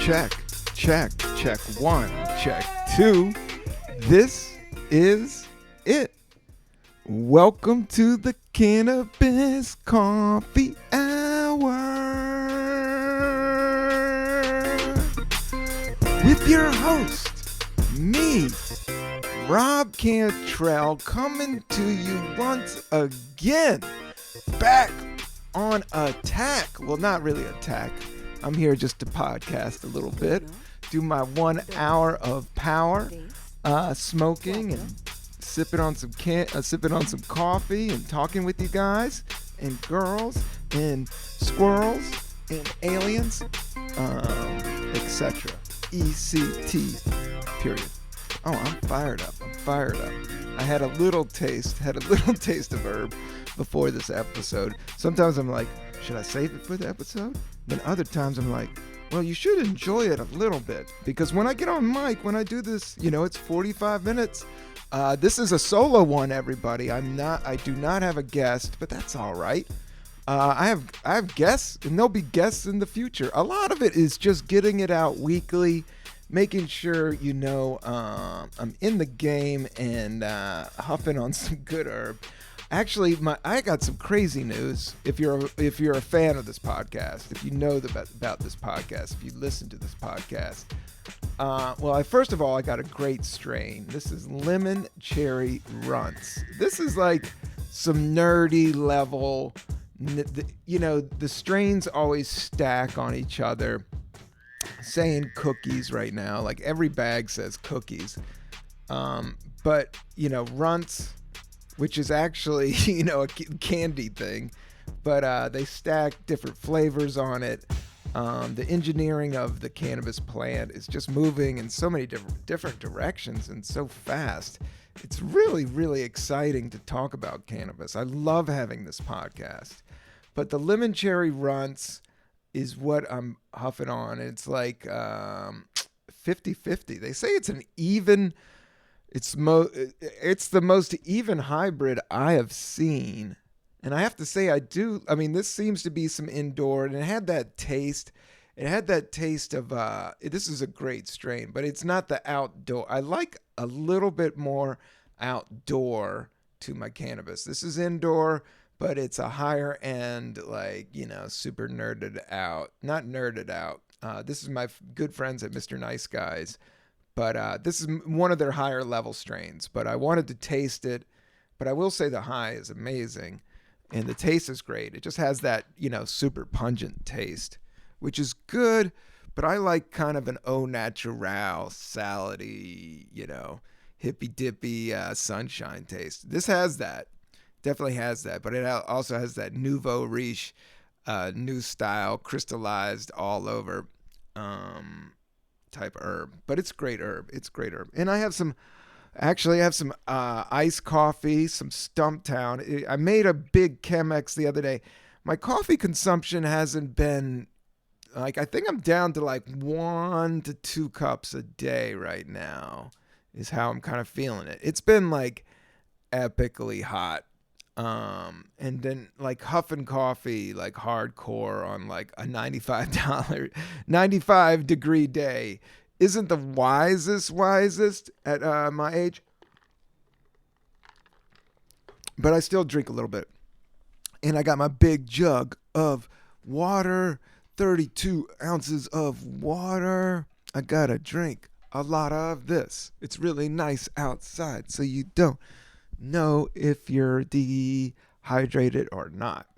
Check one, check two. This is it. Welcome to the Cannabis Coffee Hour with your host, me, Rob Cantrell, coming to you once again, back on attack. Well, not really attack. I'm here just to podcast a little bit, do my 1 hour of power, smoking and sipping on some coffee and talking with you guys and girls and squirrels and aliens, etc. ECT. Period. Oh, I'm fired up. I had a little taste of herb before this episode. Sometimes I'm like, should I save it for the episode? Then other times I'm like, well, you should enjoy it a little bit, because when I get on mic, when I do this, it's 45 minutes. This is a solo one, everybody. I do not have a guest, but that's all right. I have guests, and there'll be guests in the future. A lot of it is just getting it out weekly, making sure I'm in the game and huffing on some good herb. Actually, I got some crazy news. If you're a fan of this podcast, if you know about this podcast, if you listen to this podcast, first of all, I got a great strain. This is lemon cherry runts. This is like some nerdy level. The strains always stack on each other, saying cookies right now. Like every bag says cookies, but runts, which is actually, a candy thing, but they stack different flavors on it. The engineering of the cannabis plant is just moving in so many different directions and so fast. It's really, really exciting to talk about cannabis. I love having this podcast. But the lemon cherry runts is what I'm huffing on. It's like 50-50. They say it's an even... It's the most even hybrid I have seen. And I have to say, this seems to be some indoor, and it had that taste. It had that taste of, this is a great strain, but it's not the outdoor. I like a little bit more outdoor to my cannabis. This is indoor, but it's a higher end, super nerded out. Not nerded out. This is my good friends at Mr. Nice Guys. But this is one of their higher level strains. But I wanted to taste it. But I will say the high is amazing. And the taste is great. It just has that, super pungent taste, which is good. But I like kind of an au naturel, salady, hippy dippy sunshine taste. This has that. Definitely has that. But it also has that nouveau riche, new style, crystallized all over type herb, but it's great herb. And I have some iced coffee, some Stumptown. I made a big Chemex the other day. My coffee consumption hasn't been I think I'm down to 1 to 2 cups a day right now is how I'm kind of feeling it. It's been epically hot. And then huffing coffee, hardcore on a $95 degree day isn't the wisest at my age. But I still drink a little bit. And I got my big jug of water, 32 ounces of water. I gotta drink a lot of this. It's really nice outside, so you don't know if you're dehydrated or not.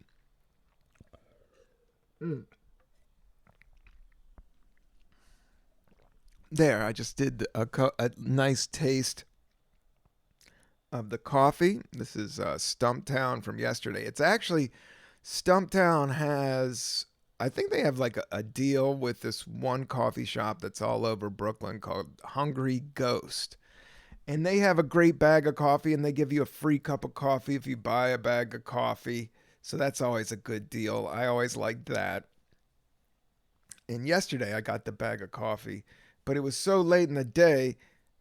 There, I just did a nice taste of the coffee. This is Stumptown from yesterday. It's actually, Stumptown has, I think they have a deal with this one coffee shop that's all over Brooklyn called Hungry Ghost. And they have a great bag of coffee, and they give you a free cup of coffee if you buy a bag of coffee. So that's always a good deal. I always liked that. And yesterday I got the bag of coffee, but it was so late in the day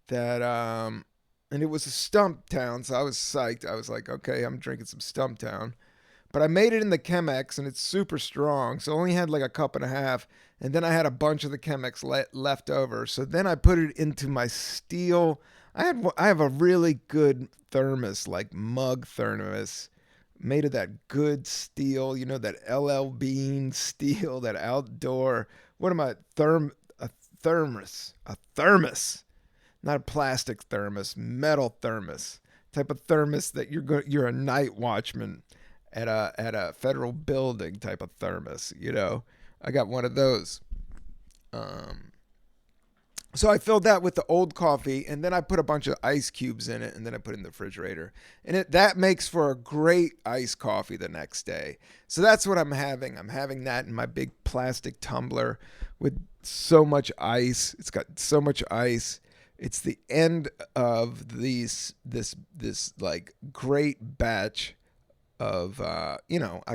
that, and it was a Stumptown, so I was psyched. I was like, okay, I'm drinking some Stumptown. But I made it in the Chemex, and it's super strong, so I only had like a cup and a half. And then I had a bunch of the Chemex left over. So then I put it into my steel. I have a really good thermos, like mug thermos, made of that good steel, that LL Bean steel, that outdoor. What am I? A thermos, not a plastic thermos, metal thermos, type of thermos that you're a night watchman at a federal building type of thermos. I got one of those. Um, so I filled that with the old coffee, and then I put a bunch of ice cubes in it, and then I put it in the refrigerator. And that makes for a great iced coffee the next day. So that's what I'm having. I'm having that in my big plastic tumbler with so much ice. It's got so much ice. It's the end of this like great batch of I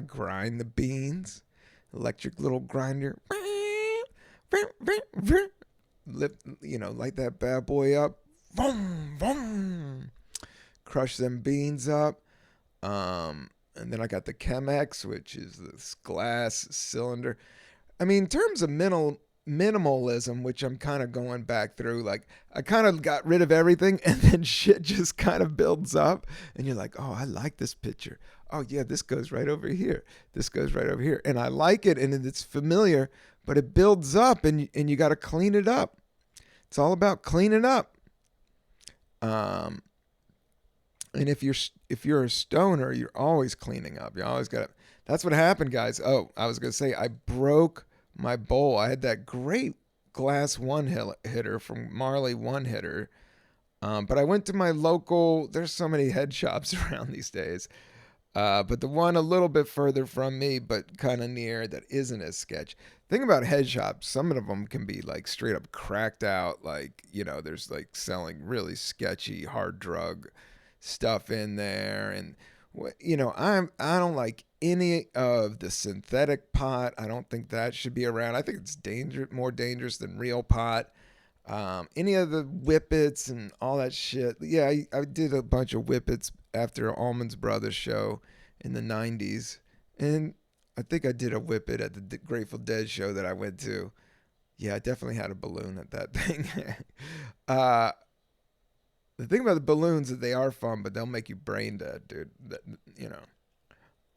grind the beans, electric little grinder. Light that bad boy up. Boom, boom. Crush them beans up. And then I got the Chemex, which is this glass cylinder. I mean, in terms of minimalism, which I'm kind of going back through, like I kind of got rid of everything, and then shit just kind of builds up, and you're like, oh, I like this picture. Oh yeah, this goes right over here. This goes right over here, and I like it, and it's familiar, but it builds up, and you got to clean it up. It's all about cleaning up. And if you're a stoner, you're always cleaning up. You always got to. That's what happened, guys. Oh, I was gonna say I broke my bowl. I had that great glass one hitter from Marley One Hitter. But I went to my local. There's so many head shops around these days. But the one a little bit further from me, but kind of near, that isn't as sketch. Thing about head shops, some of them can be like straight up cracked out. Like, there's like selling really sketchy hard drug stuff in there. And, I don't like any of the synthetic pot. I don't think that should be around. I think it's more dangerous than real pot. Any of the whippets and all that shit. Yeah, I did a bunch of whippets after Allman's Brothers show in the 90s. And I think I did a whippet at the Grateful Dead show that I went to. Yeah, I definitely had a balloon at that thing. The thing about the balloons is they are fun, but they'll make you brain dead, dude.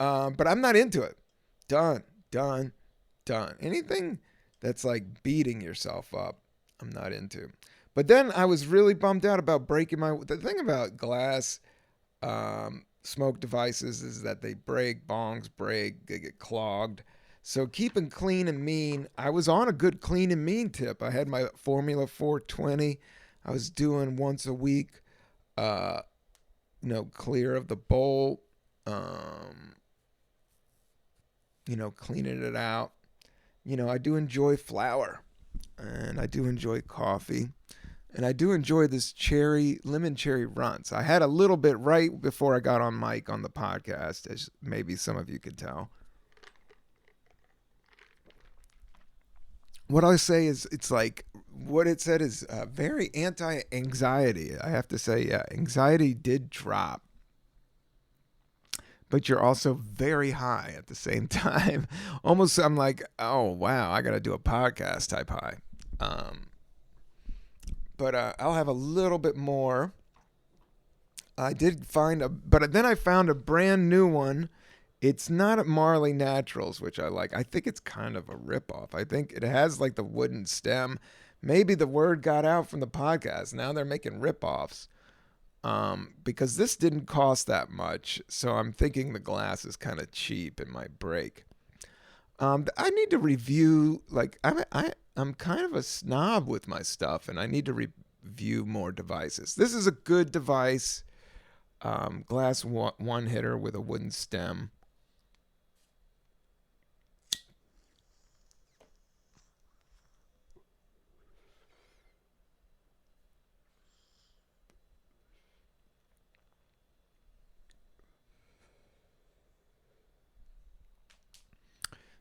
But I'm not into it. Done. Anything that's like beating yourself up, I'm not into. But then I was really bummed out about breaking the thing about glass smoke devices is that they break, bongs break, they get clogged. So keeping clean and mean, I was on a good clean and mean tip. I had my Formula 420. I was doing once a week, clear of the bowl, cleaning it out. I do enjoy flour, and I do enjoy coffee, and I do enjoy this lemon cherry runts. I had a little bit right before I got on mic on the podcast, as maybe some of you could tell. What I say is, it's like, what it said is very anti-anxiety. I have to say, yeah, anxiety did drop. But you're also very high at the same time. Almost, I'm like, oh, wow, I got to do a podcast type high. But I'll have a little bit more. I did but then I found a brand new one. It's not at Marley Naturals, which I like. I think it's kind of a ripoff. I think it has like the wooden stem. Maybe the word got out from the podcast. Now they're making ripoffs. Because this didn't cost that much. So I'm thinking the glass is kind of cheap and might break. I need to review, like, I'm kind of a snob with my stuff, and I need to review more devices. This is a good device. Glass one hitter with a wooden stem.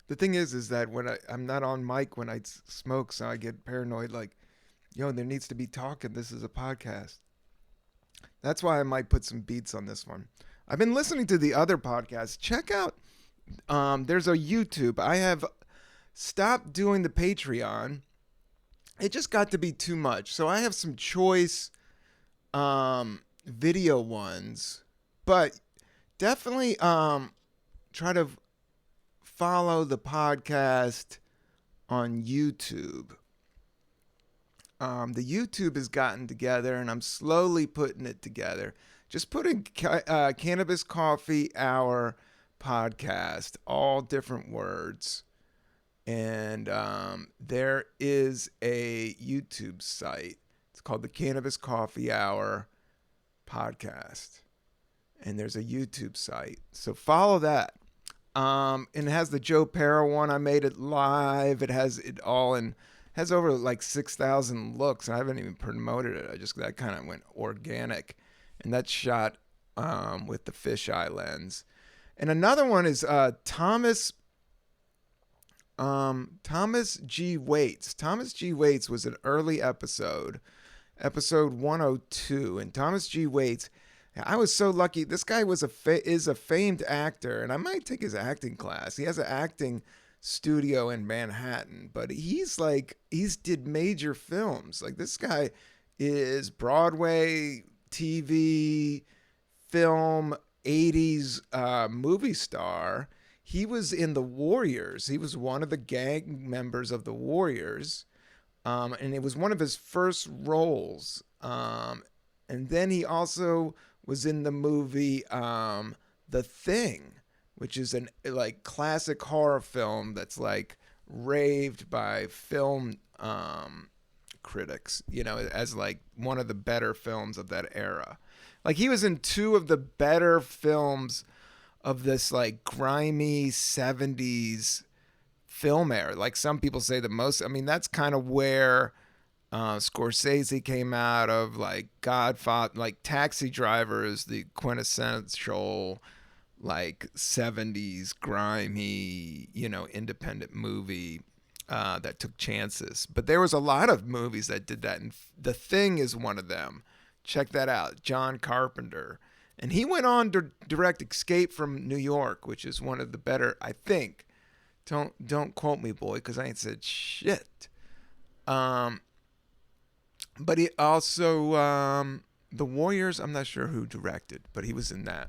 The thing is that when I'm not on mic when I smoke, so I get paranoid, like, there needs to be talking. This is a podcast. That's why I might put some beats on this one. I've been listening to the other podcasts. Check out there's a YouTube. I have stopped doing the Patreon. It just got to be too much. So I have some choice video ones, but definitely try to follow the podcast on YouTube. The YouTube has gotten together, and I'm slowly putting it together. Just putting Cannabis Coffee Hour podcast, all different words. And there is a YouTube site. It's called the Cannabis Coffee Hour podcast. And there's a YouTube site. So follow that. And it has the Joe Pera one. I made it live. It has it all in, has over like 6,000 looks. And I haven't even promoted it. That kind of went organic. And that's shot with the fisheye lens. And another one is Thomas G. Waits. Thomas G. Waits was an early episode 102. And Thomas G. Waits, I was so lucky. This guy is a famed actor, and I might take his acting class. He has an acting studio in Manhattan, but he's did major films. Like, this guy is Broadway, TV, film, 80s movie star. He was in the Warriors. He was one of the gang members of the Warriors. And it was one of his first roles. And then he also was in the movie The Thing, which is an like classic horror film that's like raved by film critics, as like one of the better films of that era. Like, he was in two of the better films of this like grimy 70s film era. Like, some people say the most, that's kind of where Scorsese came out of. Like, Godfather, like Taxi Driver is the quintessential like 70s grimy, independent movie that took chances. But there was a lot of movies that did that, and The Thing is one of them. Check that out. John Carpenter. And he went on to direct Escape from New York, which is one of the better, I think. Don't quote me, boy, because I ain't said shit. But he also, The Warriors, I'm not sure who directed, but he was in that.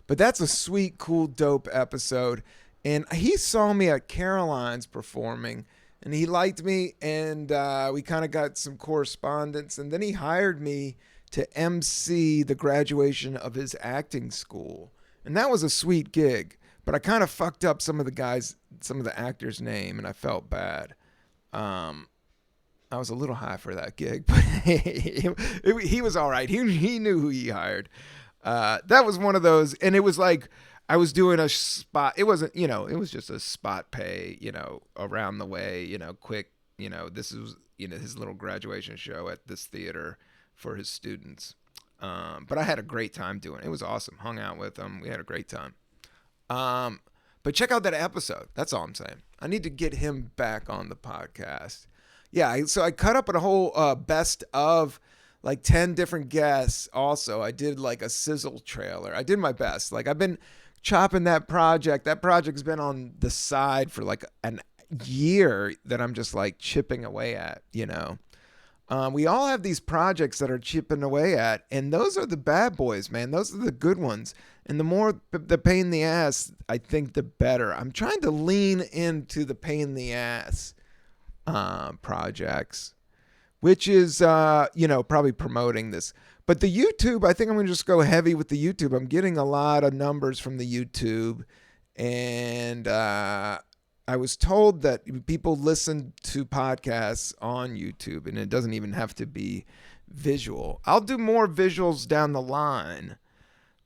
But that's a sweet, cool, dope episode. And he saw me at Caroline's performing, and he liked me, and we kind of got some correspondence. And then he hired me to MC the graduation of his acting school. And that was a sweet gig. But I kind of fucked up some of the actors' name, and I felt bad. I was a little high for that gig, but he was all right. He knew who he hired. That was one of those, and it was like I was doing a spot. It wasn't, it was just a spot pay, around the way, quick. This was, his little graduation show at this theater for his students. But I had a great time doing it. It was awesome. Hung out with him. We had a great time. But check out that episode. That's all I'm saying. I need to get him back on the podcast. Yeah, so I cut up a whole best of like 10 different guests. Also, I did like a sizzle trailer. I did my best. Like, I've been chopping that project. That project's been on the side for like an year that I'm just like chipping away at, We all have these projects that are chipping away at, and those are the bad boys, man. Those are the good ones. And the more the pain in the ass, I think, the better. I'm trying to lean into the pain in the ass projects, which is, probably promoting this. But the YouTube, I think I'm going to just go heavy with the YouTube. I'm getting a lot of numbers from the YouTube, and I was told that people listen to podcasts on YouTube, and it doesn't even have to be visual. I'll do more visuals down the line.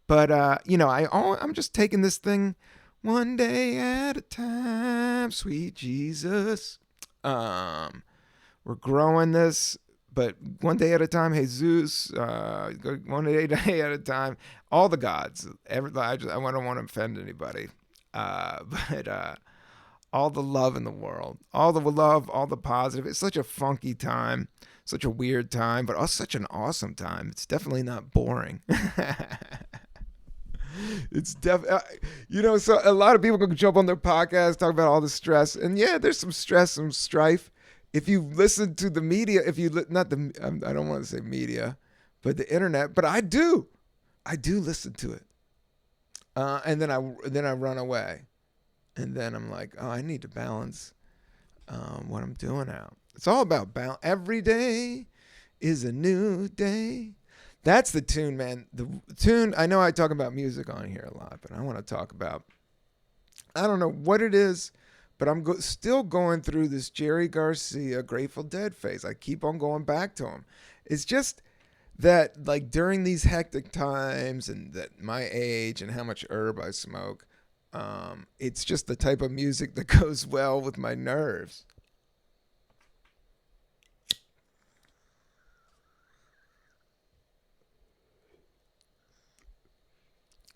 But, I'm just taking this thing one day at a time, sweet Jesus. We're growing this, but one day at a time, Jesus, one day at a time, all the gods. I don't want to offend anybody, but all the love in the world, all the love, all the positive. It's such a funky time, such a weird time, but also such an awesome time. It's definitely not boring. It's so a lot of people can jump on their podcast, talk about all the stress, and yeah, there's some stress, some strife. If you listen to the media, not the, I don't want to say media, but the internet, but I do listen to it, and then I run away, and then I'm like, oh, I need to balance what I'm doing out. It's all about balance. Every day is a new day. That's the tune, man. The tune, I know I talk about music on here a lot, but I want to talk about, I don't know what it is, but I'm still going through this Jerry Garcia Grateful Dead phase. I keep on going back to him. It's just that, like, during these hectic times and that my age and how much herb I smoke, it's just the type of music that goes well with my nerves.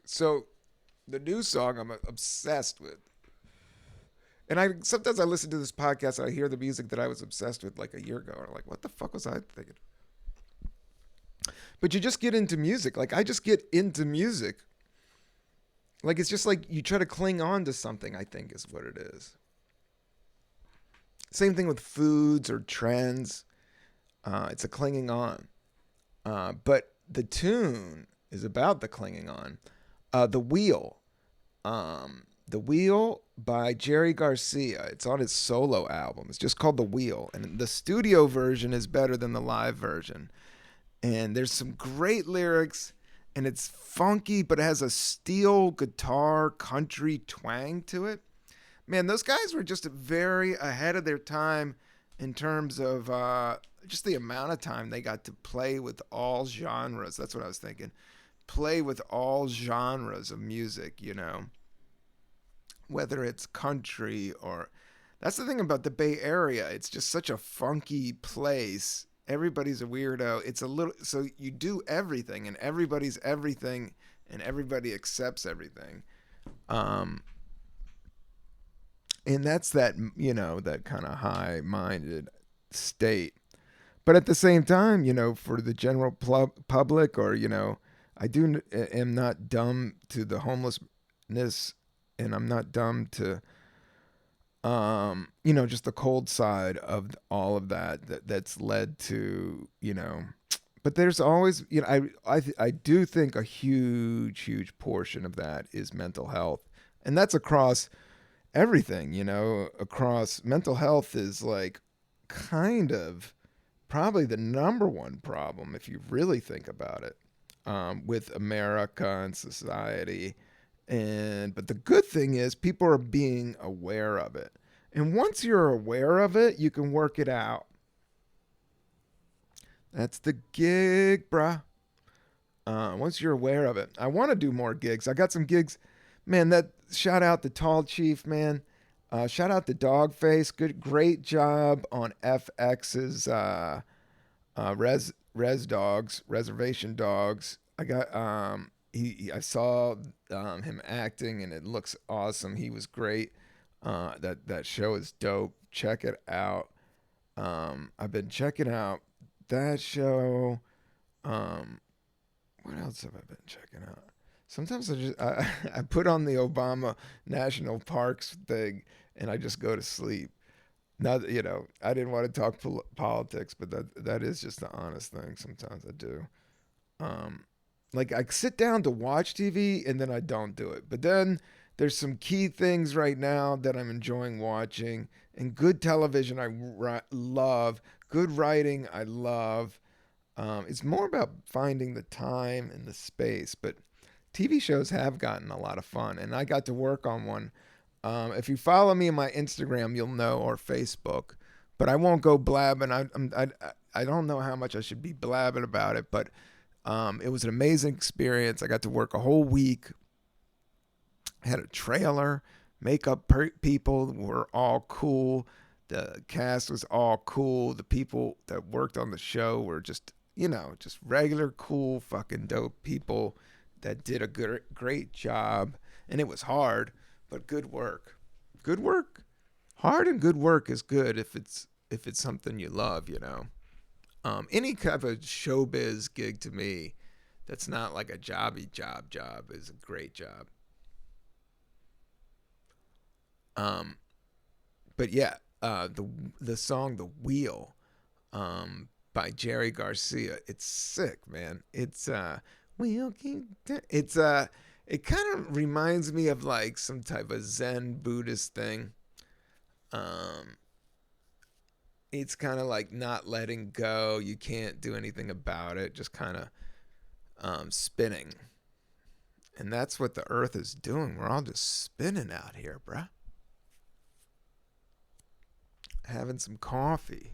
So the new song I'm obsessed with. And I sometimes I listen to this podcast and I hear the music that I was obsessed with like a year ago. And I'm like, what the fuck was I thinking? But you just get into music. Like I just get into music. Like it's just like you try to cling on to something, I think is what it is. Same thing with foods or trends. It's a clinging on. But the tune is about the clinging on. The Wheel. The Wheel by Jerry Garcia. It's on his solo album. It's just called The Wheel. And the studio version is better than the live version. And there's some great lyrics. And it's funky, but it has a steel guitar country twang to it. Man, those guys were just very ahead of their time in terms of just the amount of time they got to play with all genres. That's what I was thinking. Play with all genres of music, you know. Whether it's country or... That's the thing about the Bay Area. It's just such a funky place. Everybody's a weirdo. It's a little... So you do everything, and everybody's everything, and everybody accepts everything. And that's that, you know, that kind of high-minded state. But at the same time, you know, for the general public or, you know, am not dumb to the homelessness, and I'm not dumb to, you know, just the cold side of all of that's led to, you know, but there's always, you know, I do think a huge portion of that is mental health, and that's across everything, you know, across mental health is like kind of probably the number one problem if you really think about it, with America and society. But the good thing is people are being aware of it. And once you're aware of it, you can work it out. That's the gig, bruh. Once you're aware of it. I want to do more gigs. I got some gigs. Man, that shout out to Tall Chief, man. Shout out to Dogface. Great job on FX's Reservation Dogs. I got I saw him acting, and it looks awesome. He was great. That show is dope. Check it out. I've been checking out that show. What else have I been checking out? Sometimes I put on the Obama National Parks thing, and I just go to sleep. Now that, you know, I didn't want to talk politics, but that is just the honest thing. Sometimes I do. Like I sit down to watch TV and then I don't do it. But then there's some key things right now that I'm enjoying watching. And good television I love. Good writing I love. It's more about finding the time and the space. But TV shows have gotten a lot of fun. And I got to work on one. If you follow me on my Instagram, you'll know, or Facebook. But I won't go blabbing. I don't know how much I should be blabbing about it. But it was an amazing experience. I got to work a whole week. I had a trailer. Makeup people were all cool. The cast was all cool. The people that worked on the show were just, you know, just regular, cool, fucking dope people that did a great job. And it was hard, but good work. Good work. Hard and good work is good if it's something you love, you know. Any kind of showbiz gig to me, that's not like a jobby job is a great job. Um, but yeah, the song "The Wheel" by Jerry Garcia. It's sick, man. It's wheel keep it's it kind of reminds me of like some type of Zen Buddhist thing. Um, it's kind of like not letting go. You can't do anything about it. Just kind of spinning, and that's what the Earth is doing. We're all just spinning out here, bruh. Having some coffee.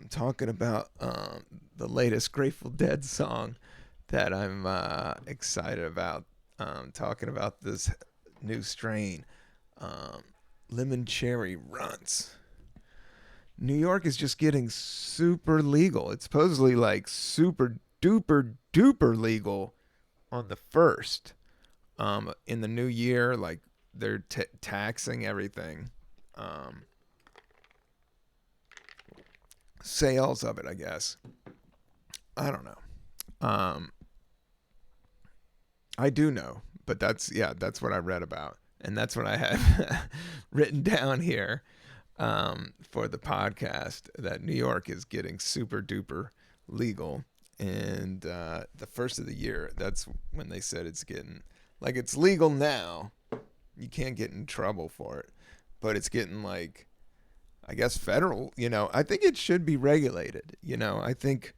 Talking about the latest Grateful Dead song that I'm excited about. Talking about this new strain, um, lemon cherry runts. New York is just getting super legal. It's supposedly like super duper duper legal on the first. In the new year, like they're taxing everything. Um, Sales of it, I guess. I don't know. Um, I do know, but that's what I read about, and that's what I have written down here for the podcast. That New York is getting super duper legal, and the first of the year, that's when they said it's getting like it's legal now. You can't get in trouble for it, but it's getting like I guess federal. I think it should be regulated. I think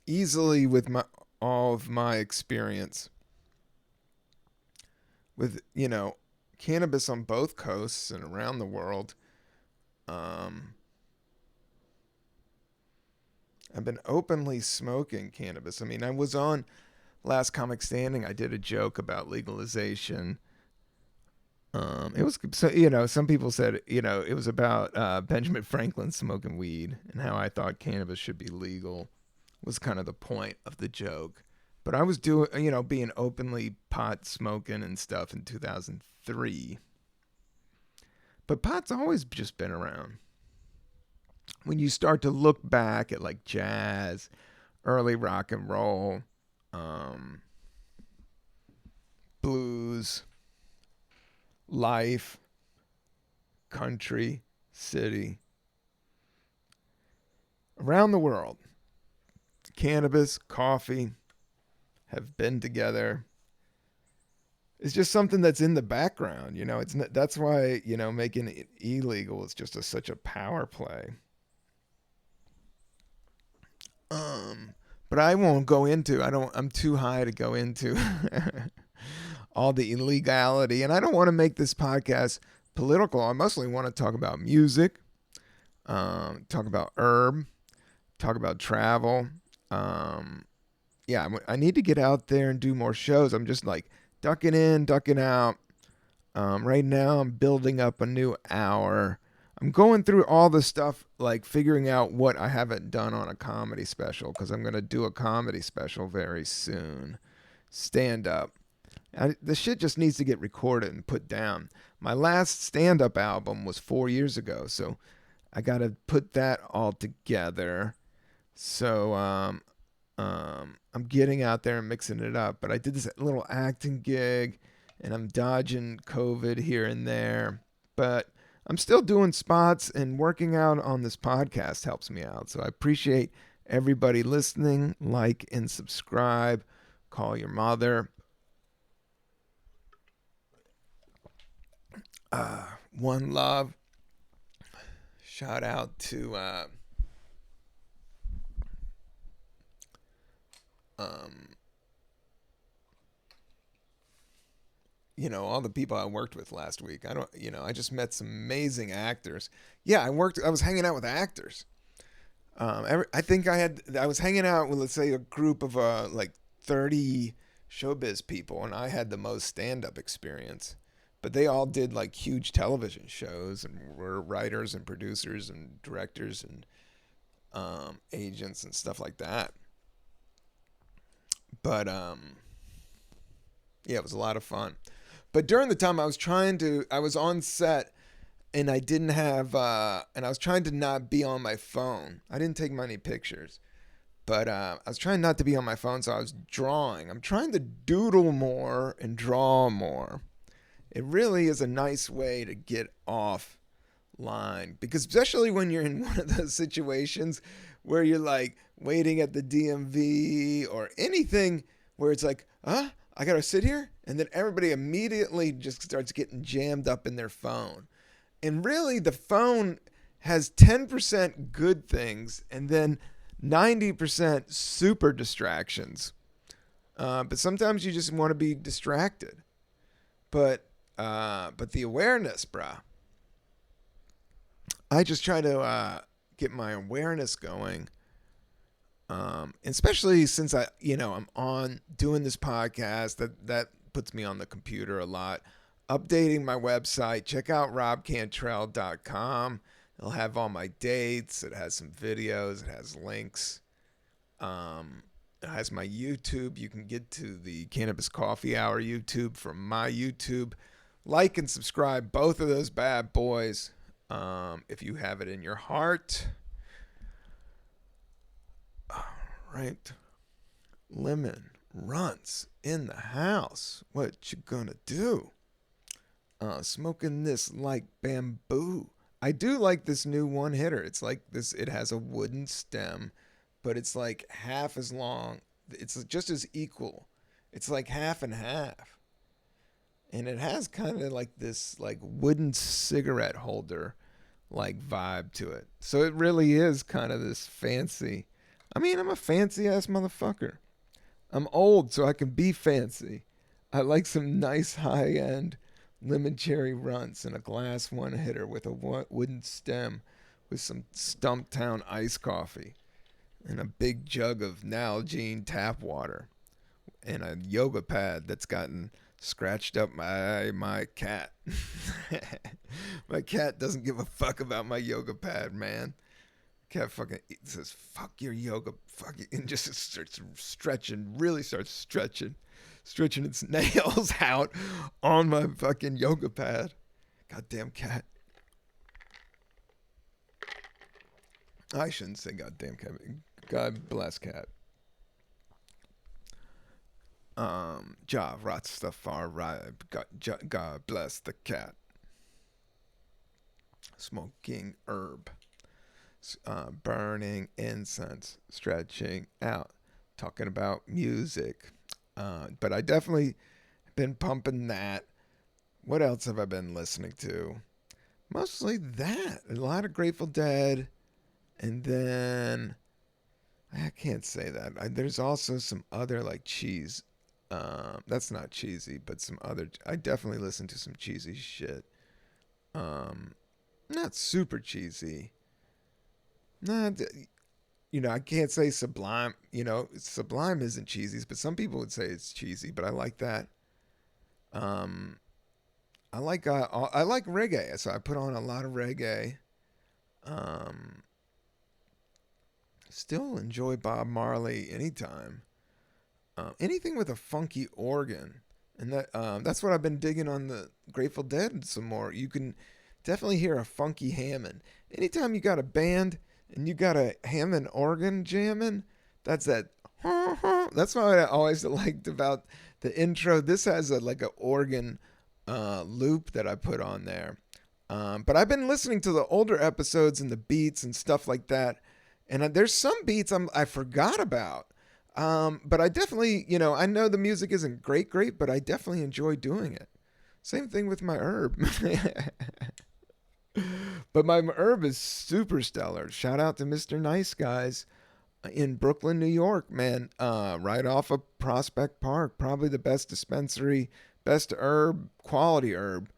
easily with all of my experience with cannabis on both coasts and around the world. um I've been openly smoking cannabis. I mean, I was on Last Comic Standing. I did a joke about legalization. It was so some people said it was about Benjamin Franklin smoking weed and how I thought cannabis should be legal was kind of the point of the joke. But I was doing being openly pot smoking and stuff in 2003. But pot's always just been around. When you start to look back at like jazz, early rock and roll, um, blues, life, country, city, around the world, cannabis, coffee have been together. It's just something that's in the background, It's not, that's why making it illegal is just such a power play. But I won't go into. I don't. I'm too high to go into all the illegality, and I don't want to make this podcast political. I mostly want to talk about music, talk about herb, talk about travel. Yeah, I need to get out there and do more shows. I'm just like ducking in, ducking out. Right now, I'm building up a new hour. I'm going through all the stuff, like figuring out what I haven't done on a comedy special, because I'm going to do a comedy special very soon. Stand up. The shit just needs to get recorded and put down. My last stand-up album was 4 years ago, so I got to put that all together. So I'm getting out there and mixing it up. But I did this little acting gig, and I'm dodging COVID here and there. But I'm still doing spots, and working out on this podcast helps me out. So I appreciate everybody listening. Like and subscribe. Call your mother. One love. Shout out to all the people I worked with last week. I just met some amazing actors. Yeah, I was hanging out with actors. I was hanging out with, let's say, a group of like 30 showbiz people, and I had the most stand-up experience. But they all did like huge television shows and were writers and producers and directors and agents and stuff like that. But yeah, it was a lot of fun. But during the time I was on set, and I didn't have, and I was trying to not be on my phone. I didn't take many pictures. But I was trying not to be on my phone, so I was drawing. I'm trying to doodle more and draw more. It really is a nice way to get off line, because especially when you're in one of those situations where you're like waiting at the DMV or anything where it's like, I gotta sit here, and then everybody immediately just starts getting jammed up in their phone. And really, the phone has 10% good things and then 90% super distractions. But sometimes you just want to be distracted. But the awareness, bruh. I just try to get my awareness going, especially since I'm on doing this podcast. That puts me on the computer a lot. Updating my website. Check out robcantrell.com. It'll have all my dates. It has some videos. It has links. It has my YouTube. You can get to the Cannabis Coffee Hour YouTube from my YouTube. Like and subscribe both of those bad boys if you have it in your heart. All right. Lemon Runts in the house. What you gonna do? Smoking this like bamboo. I do like this new one hitter. It's like this. It has a wooden stem, but it's like half as long. It's just as equal. It's like half and half. And it has kind of like this like wooden cigarette holder like vibe to it. So it really is kind of this fancy. I mean, I'm a fancy ass motherfucker. I'm old, so I can be fancy. I like some nice high end lemon cherry runts and a glass one hitter with a wooden stem with some Stumptown iced coffee and a big jug of Nalgene tap water and a yoga pad that's gotten scratched up by my cat. My cat doesn't give a fuck about my yoga pad, man. Cat fucking says, fuck your yoga, fuck it, and just starts stretching, really starts stretching its nails out on my fucking yoga pad. Goddamn cat. I shouldn't say goddamn cat. God bless cat. Ja Rastafari. God bless the cat. Smoking herb. Burning incense. Stretching out. Talking about music. But I definitely been pumping that. What else have I been listening to? Mostly that. A lot of Grateful Dead. And then I can't say that. There's also some other like cheese. That's not cheesy, but some other. I definitely listen to some cheesy shit. Not super cheesy. Nah, I can't say Sublime. Sublime isn't cheesy, but some people would say it's cheesy. But I like that. I like reggae, so I put on a lot of reggae. Still enjoy Bob Marley anytime. Anything with a funky organ, and that's what I've been digging on the Grateful Dead some more. You can definitely hear a funky Hammond. Anytime you got a band and you got a Hammond organ jamming, that's that. That's what I always liked about the intro. This has like an organ loop that I put on there. But I've been listening to the older episodes and the beats and stuff like that. And there's some beats I forgot about. But I definitely, I know the music isn't great, but I definitely enjoy doing it. Same thing with my herb. But my herb is super stellar. Shout out to Mr. Nice Guys in Brooklyn, New York, man. Right off of Prospect Park. Probably the best dispensary, best herb, quality herb.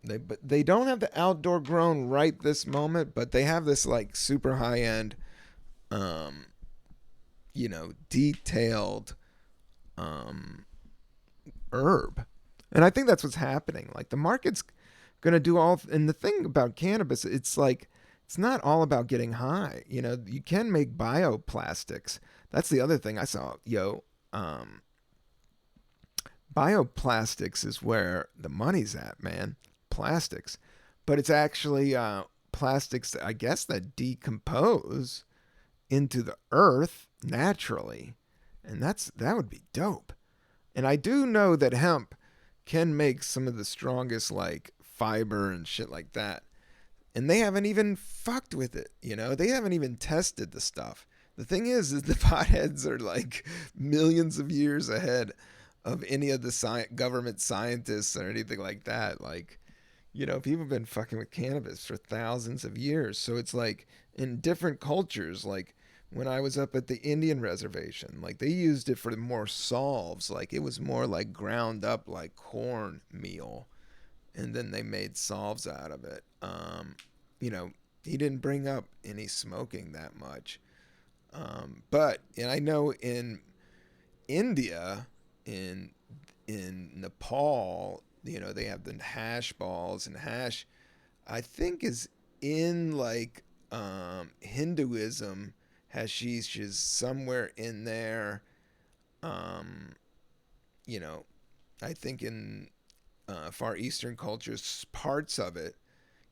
They don't have the outdoor grown right this moment, but they have this like super high end, detailed herb. And I think that's what's happening. Like the market's gonna do all, and the thing about cannabis, it's like it's not all about getting high. You can make bioplastics. That's the other thing I saw. Bioplastics is where the money's at, man. Plastics, but it's actually plastics, I guess, that decompose into the earth naturally, and that would be dope. And I do know that hemp can make some of the strongest like fiber and shit like that. And they haven't even fucked with it, you know? They haven't even tested the stuff. The thing is the potheads are like millions of years ahead of any of the government scientists or anything like that. Like, you know, people have been fucking with cannabis for thousands of years. So it's like in different cultures, like when I was up at the Indian reservation, like they used it for more salves. Like it was more like ground up like corn meal. And then they made salves out of it. You know, he didn't bring up any smoking that much. But, and I know in India, in Nepal, you know, they have the hash balls, and hash I think is in like Hinduism. Hashish is somewhere in there. Um, you know, I think in Far Eastern cultures, parts of it,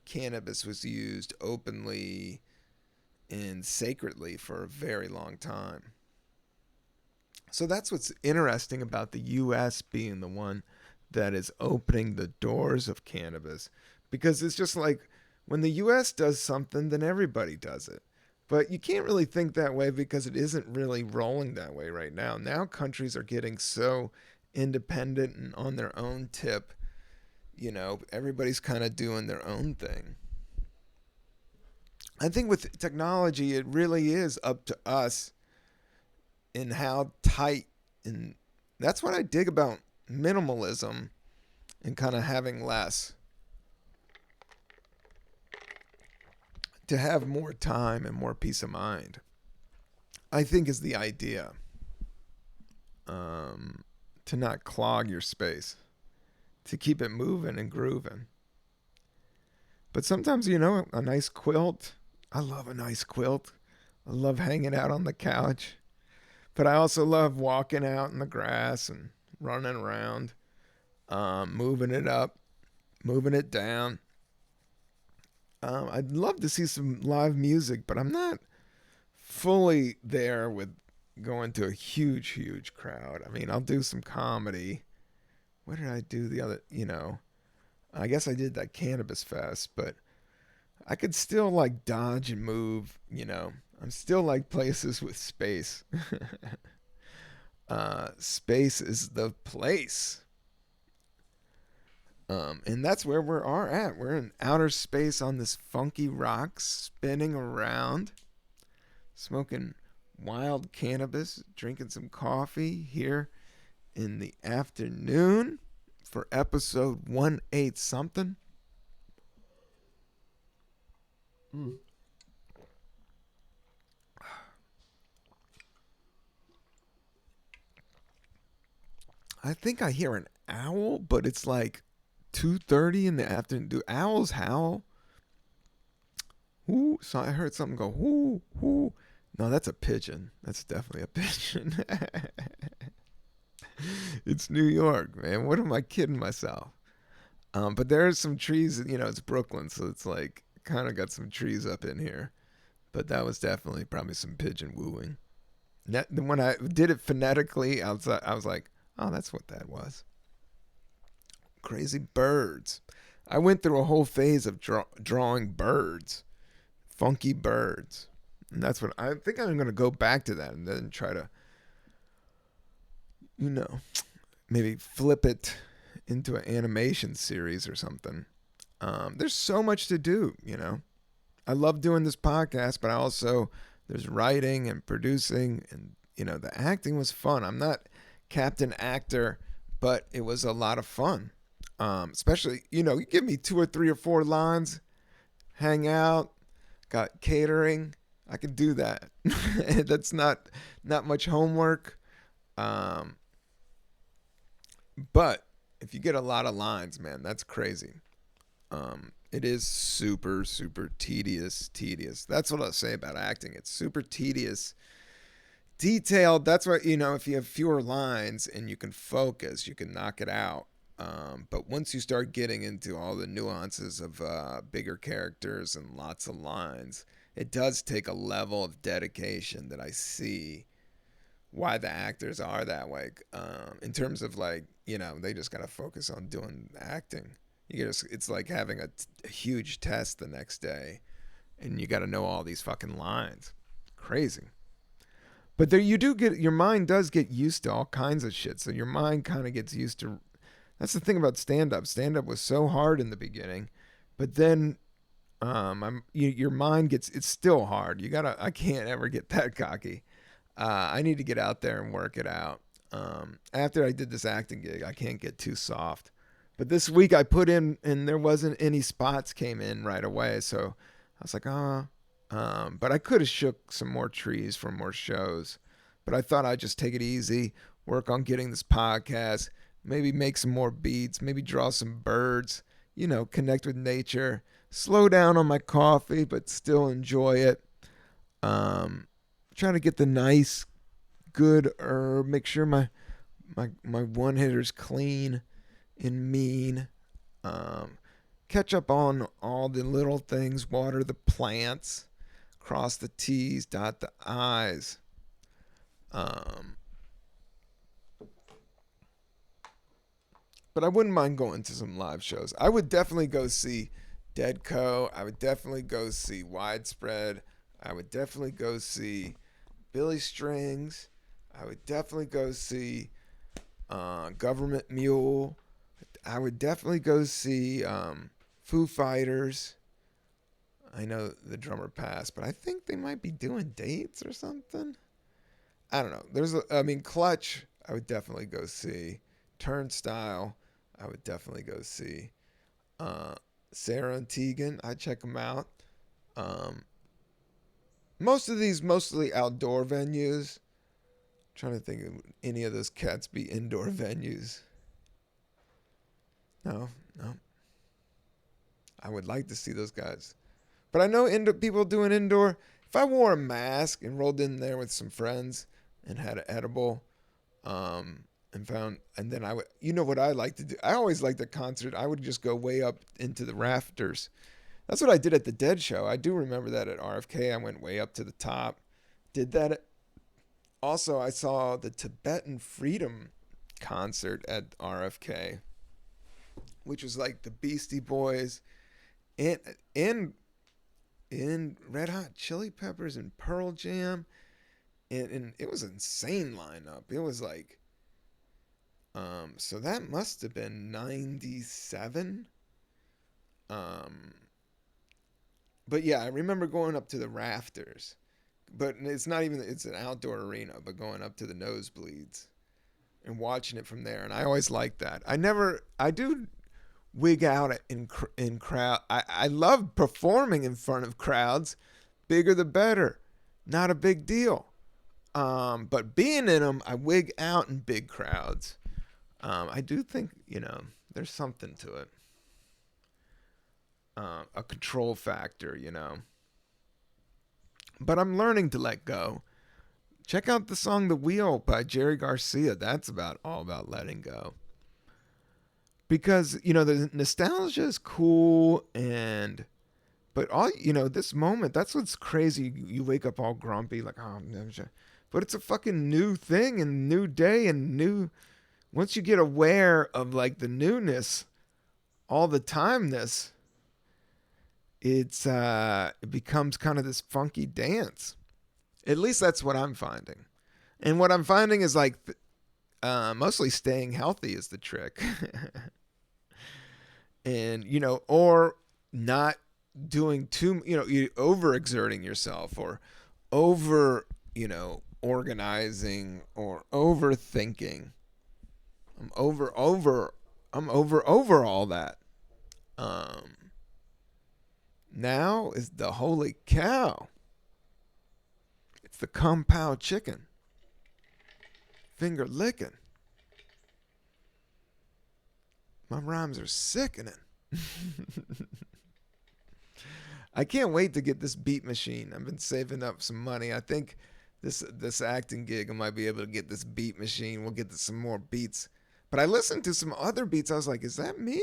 cannabis was used openly and sacredly for a very long time. So that's what's interesting about the U.S. being the one that is opening the doors of cannabis, because it's just like when the U.S. does something, then everybody does it. But you can't really think that way because it isn't really rolling that way right now. Now countries are getting so independent and on their own tip. You know, everybody's kind of doing their own thing. I think with technology, it really is up to us in how tight, and that's what I dig about minimalism and kind of having less, to have more time and more peace of mind. I think is the idea, to not clog your space, to keep it moving and grooving. But sometimes, you know, a nice quilt. I love a nice quilt. I love hanging out on the couch. But I also love walking out in the grass and running around, moving it up, moving it down. I'd love to see some live music, but I'm not fully there with going to a huge, huge crowd. I mean, I'll do some comedy. What did I do the other, you know? I guess I did that Cannabis Fest, but I could still like dodge and move, you know. I'm still like places with space. Space is the place. And that's where we are at. We're in outer space on this funky rock, spinning around, smoking wild cannabis, drinking some coffee here in the afternoon for episode 18 something. I think I hear an owl, but it's like 2:30 in the afternoon. Do owls howl? Ooh, so I heard something go whoo whoo. No, that's a pigeon. That's definitely a pigeon. It's New York, man. What am I kidding myself? But there's some trees. You know, it's Brooklyn, so it's like kind of got some trees up in here. But that was definitely probably some pigeon wooing. When I did it phonetically, I was like, oh, that's what that was. Crazy birds. I went through a whole phase of drawing birds, funky birds. And that's what I think I'm going to go back to that and then try to, you know, maybe flip it into an animation series or something. There's so much to do, you know. I love doing this podcast, but I also, there's writing and producing, and, you know, the acting was fun. I'm not captain actor, but it was a lot of fun. Especially, you know, you give me 2 or 3 or 4 lines, hang out, got catering, I can do that. That's not much homework. But if you get a lot of lines, man, that's crazy. It is super, super tedious. That's what I'll say about acting. It's super tedious, detailed. That's what, you know, if you have fewer lines and you can focus, you can knock it out. But once you start getting into all the nuances of bigger characters and lots of lines, it does take a level of dedication that I see why the actors are that way. In terms of like, they just gotta focus on doing acting. It's like having a huge test the next day, and you gotta know all these fucking lines. Crazy. But there, you do get, your mind does get used to all kinds of shit. So your mind kind of gets used to. That's the thing about stand up. Stand up was so hard in the beginning, but then your mind gets, it's still hard. I can't ever get that cocky. I need to get out there and work it out. After I did this acting gig, I can't get too soft. But this week I put in, and there wasn't any spots came in right away. So I was like, but I could have shook some more trees for more shows. But I thought I'd just take it easy, work on getting this podcast, maybe make some more beats, maybe draw some birds, connect with nature, slow down on my coffee, but still enjoy it. Trying to get the nice, good herb, make sure my one hitter's clean and mean. Catch up on all the little things, water the plants, cross the T's, dot the I's. But I wouldn't mind going to some live shows. I would definitely go see Deadco. I would definitely go see Widespread. I would definitely go see Billy Strings. I would definitely go see Government Mule. I would definitely go see Foo Fighters. I know the drummer passed, but I think they might be doing dates or something. I don't know. Clutch, I would definitely go see. Turnstile, I would definitely go see. Sarah and Tegan, I'd check them out. Most of these mostly outdoor venues. I'm trying to think of any of those cats be indoor venues. No. I would like to see those guys. But I know people doing indoor. If I wore a mask and rolled in there with some friends and had an edible, and then I would, what I like to do? I always liked a concert. I would just go way up into the rafters. That's what I did at the Dead show. I do remember that at RFK. I went way up to the top. Did that. Also, I saw the Tibetan Freedom concert at RFK, which was like the Beastie Boys and Red Hot Chili Peppers and Pearl Jam. And it was an insane lineup. It was like, so that must have been 97. But yeah, I remember going up to the rafters. But it's an outdoor arena, but going up to the nosebleeds and watching it from there. And I always liked that. I do wig out in crowd. I love performing in front of crowds. Bigger the better. Not a big deal. But being in them, I wig out in big crowds. I do think, there's something to it. A control factor, But I'm learning to let go. Check out the song The Wheel by Jerry Garcia. That's all about letting go. Because, the nostalgia is cool but this moment, that's what's crazy. You wake up all grumpy, like, oh, but it's a fucking new thing and new day and once you get aware of like the newness, all the timeness, it becomes kind of this funky dance. At least that's what I'm finding. And what I'm finding is like, mostly staying healthy is the trick. And, or not doing too, overexerting yourself or organizing or overthinking. I'm over all that. Now is the holy cow. It's the kung pao chicken. Finger licking. My rhymes are sickening. I can't wait to get this beat machine. I've been saving up some money. I think this acting gig, I might be able to get this beat machine. We'll get some more beats. But I listened to some other beats. I was like, is that me?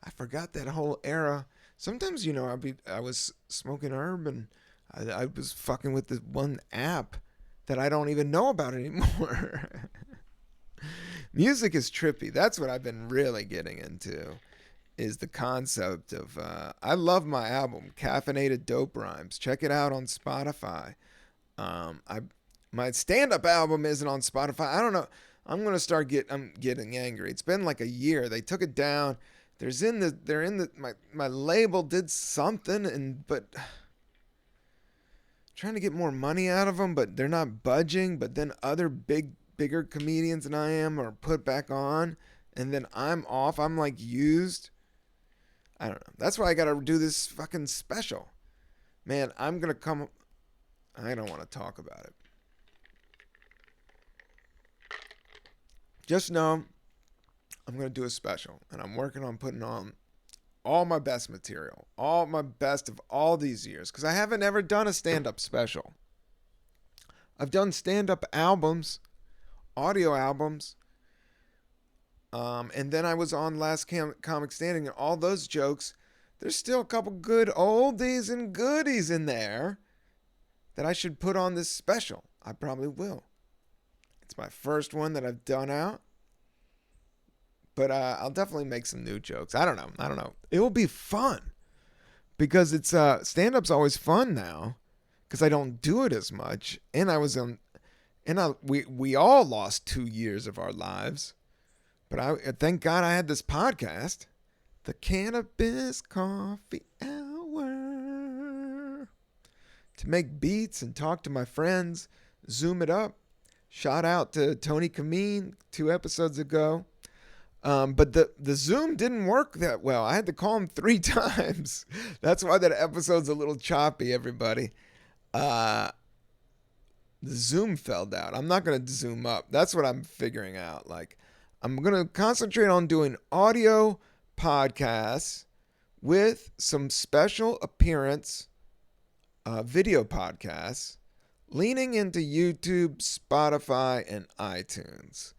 I forgot that whole era. Sometimes, I was smoking herb and I was fucking with this one app that I don't even know about anymore. Music is trippy. That's what I've been really getting into, is the concept of, I love my album, Caffeinated Dope Rhymes. Check it out on Spotify. My stand-up album isn't on Spotify. I don't know. I'm getting angry. It's been like a year. They took it down. My label did something, but trying to get more money out of them, but they're not budging. But then other bigger comedians than I am are put back on, and then I'm off. I'm like used. I don't know. That's why I gotta do this fucking special. Man, I'm gonna come. I don't want to talk about it. Just know I'm going to do a special, and I'm working on putting on all my best material, all my best of all these years, because I haven't ever done a stand-up special. I've done stand-up albums, audio albums, and then I was on Last Comic Standing, and all those jokes, there's still a couple good oldies and goodies in there that I should put on this special. I probably will. It's my first one that I've done out. But I'll definitely make some new jokes. I don't know. It will be fun. Because it's stand-up's always fun now. Because I don't do it as much. And we all lost 2 years of our lives. But thank God I had this podcast. The Cannabis Coffee Hour. To make beats and talk to my friends. Zoom it up. Shout out to Tony Kameen 2 episodes ago. But the Zoom didn't work that well. I had to call him 3 times. That's why that episode's a little choppy, everybody. The Zoom fell out. I'm not going to Zoom up. That's what I'm figuring out. Like, I'm going to concentrate on doing audio podcasts with some special appearance video podcasts, leaning into YouTube, Spotify, and iTunes.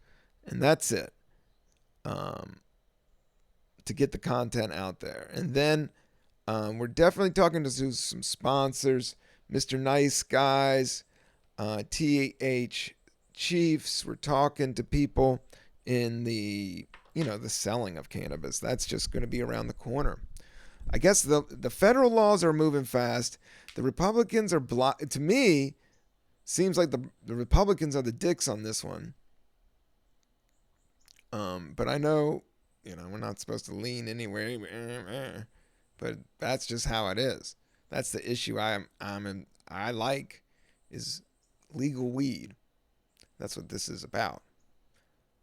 And that's it. To get the content out there. And then we're definitely talking to some sponsors. Mr. Nice Guys, TH Chiefs. We're talking to people in the selling of cannabis. That's just going to be around the corner. I guess the federal laws are moving fast. The Republicans are to me, seems like the Republicans are the dicks on this one. But I know, we're not supposed to lean anywhere, but that's just how it is. That's the issue I like is legal weed. That's what this is about.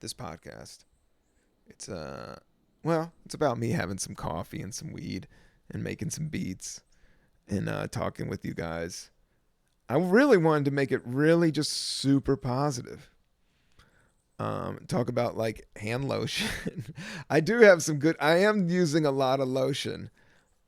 This podcast. It's about me having some coffee and some weed and making some beats and talking with you guys. I really wanted to make it really just super positive. Talk about like hand lotion. I do have some good. I am using a lot of lotion,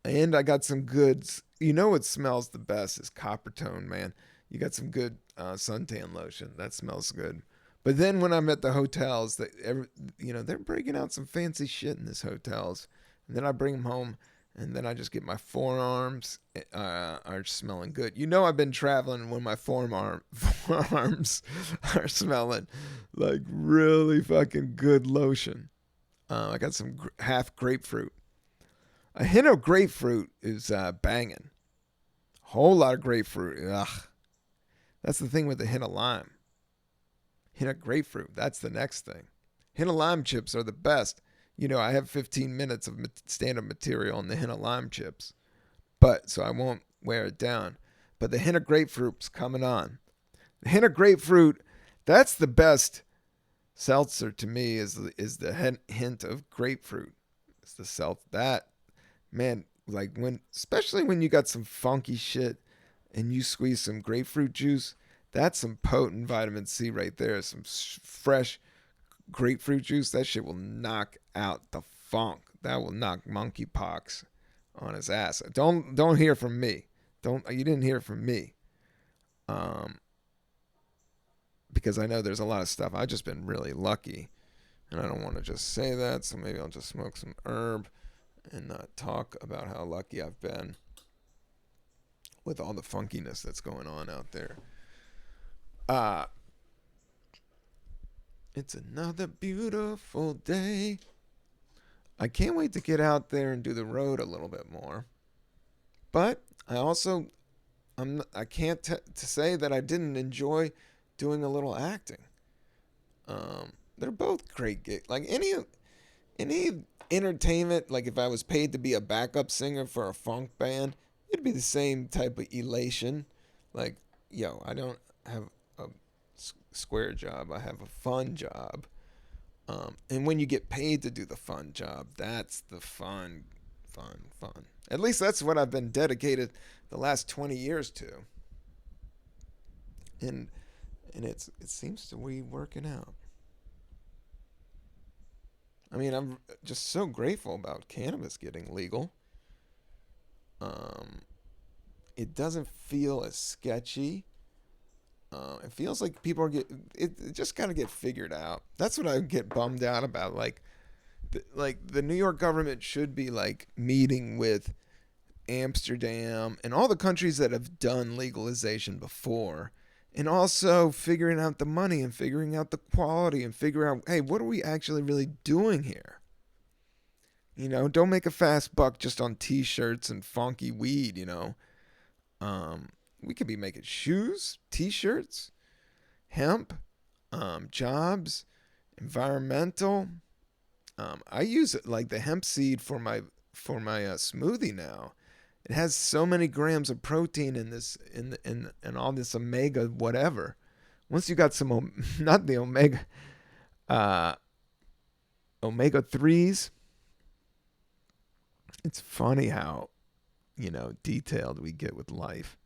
and I got some goods. What smells the best is Coppertone, man. You got some good suntan lotion that smells good. But then when I'm at the hotels, they're breaking out some fancy shit in these hotels, and then I bring them home, and then I just get my forearms are smelling good. I've been traveling when my forearms are smelling like really fucking good lotion. I got some half grapefruit. A hint of grapefruit is banging. Whole lot of grapefruit. Ugh. That's the thing with the hint of lime. Hint of grapefruit. That's the next thing. Hint of lime chips are the best. I have 15 minutes of stand-up material on the hint of lime chips. So I won't wear it down. But the hint of grapefruit's coming on. The hint of grapefruit, that's the best seltzer to me is the hint of grapefruit. It's the that, man, like especially when you got some funky shit and you squeeze some grapefruit juice, that's some potent vitamin C right there. Some fresh grapefruit juice, that shit will knock out the funk. That will knock monkeypox on his ass. Don't hear from me. You didn't hear from me. Because I know there's a lot of stuff. I've just been really lucky. And I don't want to just say that, so maybe I'll just smoke some herb and not talk about how lucky I've been with all the funkiness that's going on out there. Uh, it's another beautiful day. I can't wait to get out there and do the road a little bit more. But I can't to say that I didn't enjoy doing a little acting. They're both great gigs. Like any entertainment, like if I was paid to be a backup singer for a funk band, it'd be the same type of elation. Like, yo, I don't have a square job. I have a fun job. And when you get paid to do the fun job, that's the fun. At least that's what I've been dedicated the last 20 years to. And it seems to be working out. I mean, I'm just so grateful about cannabis getting legal. Um, it doesn't feel as sketchy. It feels like people it just kind of get figured out. That's what I get bummed out about. Like the New York government should be like meeting with Amsterdam and all the countries that have done legalization before, and also figuring out the money and figuring out the quality and figure out, hey, what are we actually really doing here? Don't make a fast buck just on t-shirts and funky weed. We could be making shoes, t-shirts, hemp, jobs, environmental. I use it like the hemp seed for my smoothie now. It has so many grams of protein in this in all this omega whatever. Once you got some not the omega 3s, it's funny how detailed we get with life.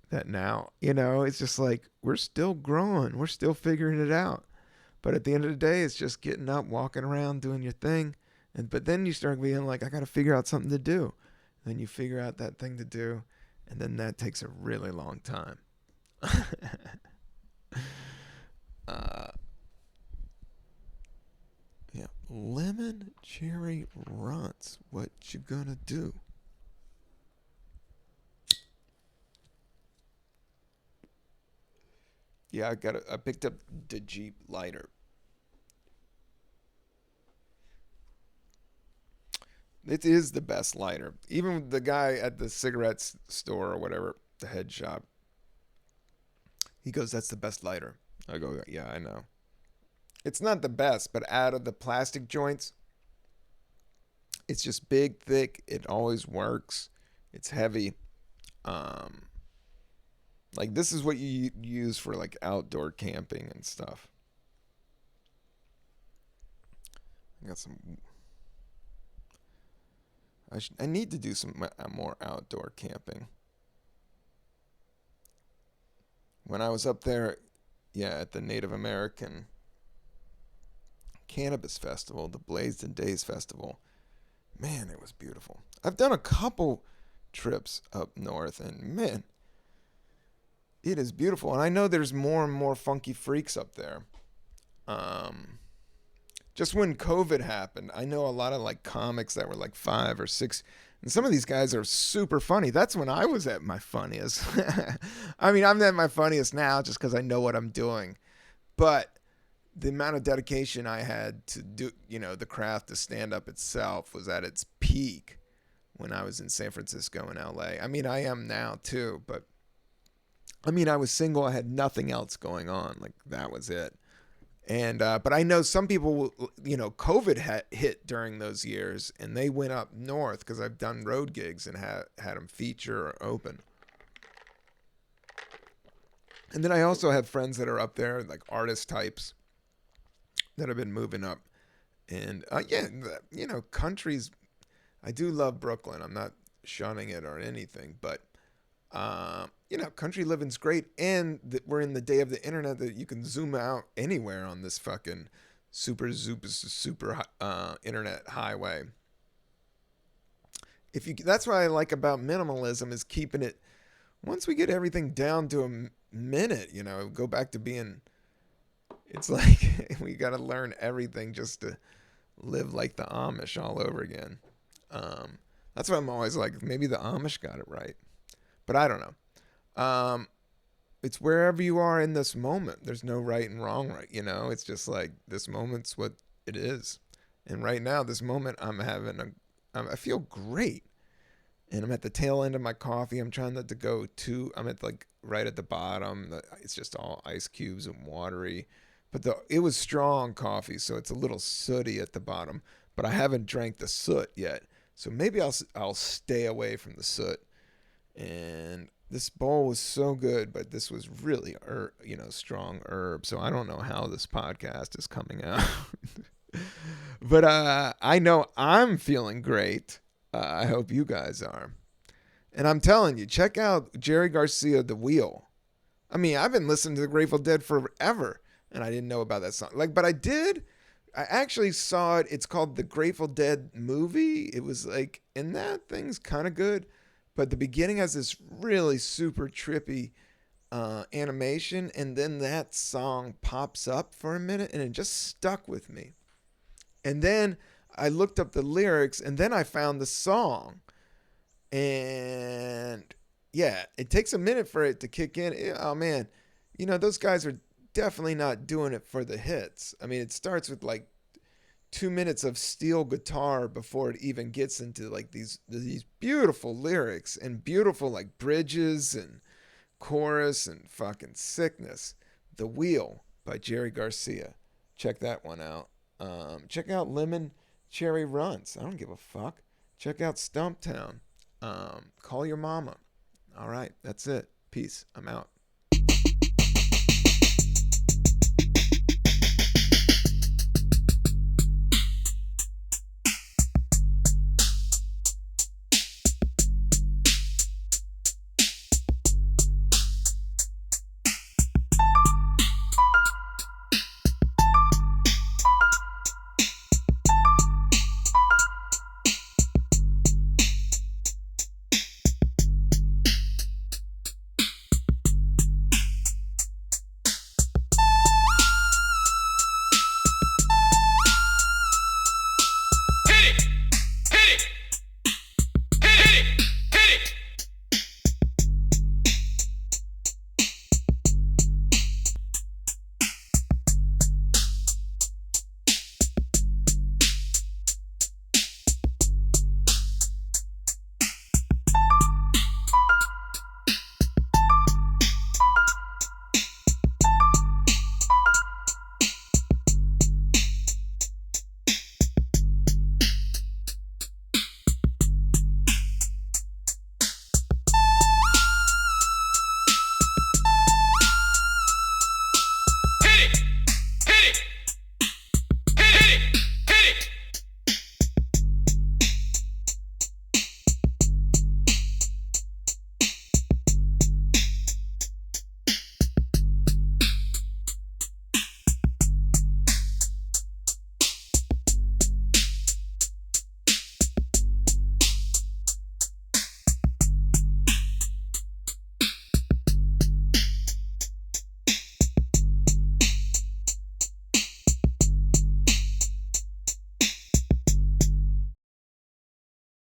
That now, it's just like we're still growing, we're still figuring it out. But at the end of the day, it's just getting up, walking around, doing your thing. But then you start being like, I got to figure out something to do. Then you figure out that thing to do, and then that takes a really long time. Yeah, lemon cherry runts. What you gonna do? Yeah, I picked up the Jeep lighter. It is the best lighter. Even the guy at the cigarette store or whatever, the head shop, he goes, "That's the best lighter." I go, "Yeah, I know." It's not the best, but out of the plastic joints, it's just big, thick. It always works. It's heavy. Um, like this is what you use for like outdoor camping and stuff. I got some. I need to do some more outdoor camping. When I was up there, yeah, at the Native American Cannabis Festival, the Blazed and Days Festival, man, it was beautiful. I've done a couple trips up north, and man, it is beautiful. And I know there's more and more funky freaks up there. Um, just when COVID happened, I know a lot of like comics that were like 5 or 6, and some of these guys are super funny. That's when I was at my funniest. I mean, I'm at my funniest now just because I know what I'm doing. But the amount of dedication I had to do, the craft, the stand up itself was at its peak when I was in San Francisco and LA. I mean, I am now too, but I mean, I was single. I had nothing else going on. Like that was it. And but I know some people, COVID hit during those years, and they went up north because I've done road gigs and had them feature or open. And then I also have friends that are up there, like artist types, that have been moving up. And countries. I do love Brooklyn. I'm not shunning it or anything, but country living's great, and we're in the day of the internet that you can zoom out anywhere on this fucking super internet highway. That's what I like about minimalism is keeping it. Once we get everything down to a minute, go back to being It's like we got to learn everything just to live like the Amish all over again. Um, that's why I'm always like, maybe the Amish got it right, but I don't know. It's wherever you are in this moment. There's no right and wrong, right? You know, it's just like this moment's what it is. And right now, this moment, I feel great. And I'm at the tail end of my coffee. I'm trying not to go too, I'm at like right at the bottom. It's just all ice cubes and watery. But it was strong coffee, so it's a little sooty at the bottom. But I haven't drank the soot yet. So maybe I'll stay away from the soot. And this bowl was so good, but this was really strong herb. So I don't know how this podcast is coming out. But I know I'm feeling great. I hope you guys are. And I'm telling you, check out Jerry Garcia, The Wheel. I mean, I've been listening to the Grateful Dead forever, and I didn't know about that song. But I did. I actually saw it. It's called The Grateful Dead Movie. It was like, and that thing's kind of good. But the beginning has this really super trippy animation, and then that song pops up for a minute, and it just stuck with me. And then I looked up the lyrics, and then I found the song. And yeah, it takes a minute for it to kick in. Oh man, those guys are definitely not doing it for the hits. I mean, it starts with like 2 minutes of steel guitar before it even gets into like these beautiful lyrics and beautiful like bridges and chorus and fucking sickness. The Wheel by Jerry Garcia. Check that one out. Check out Lemon Cherry Runs. I don't give a fuck. Check out Stumptown. Call your mama. All right, that's it. Peace. I'm out.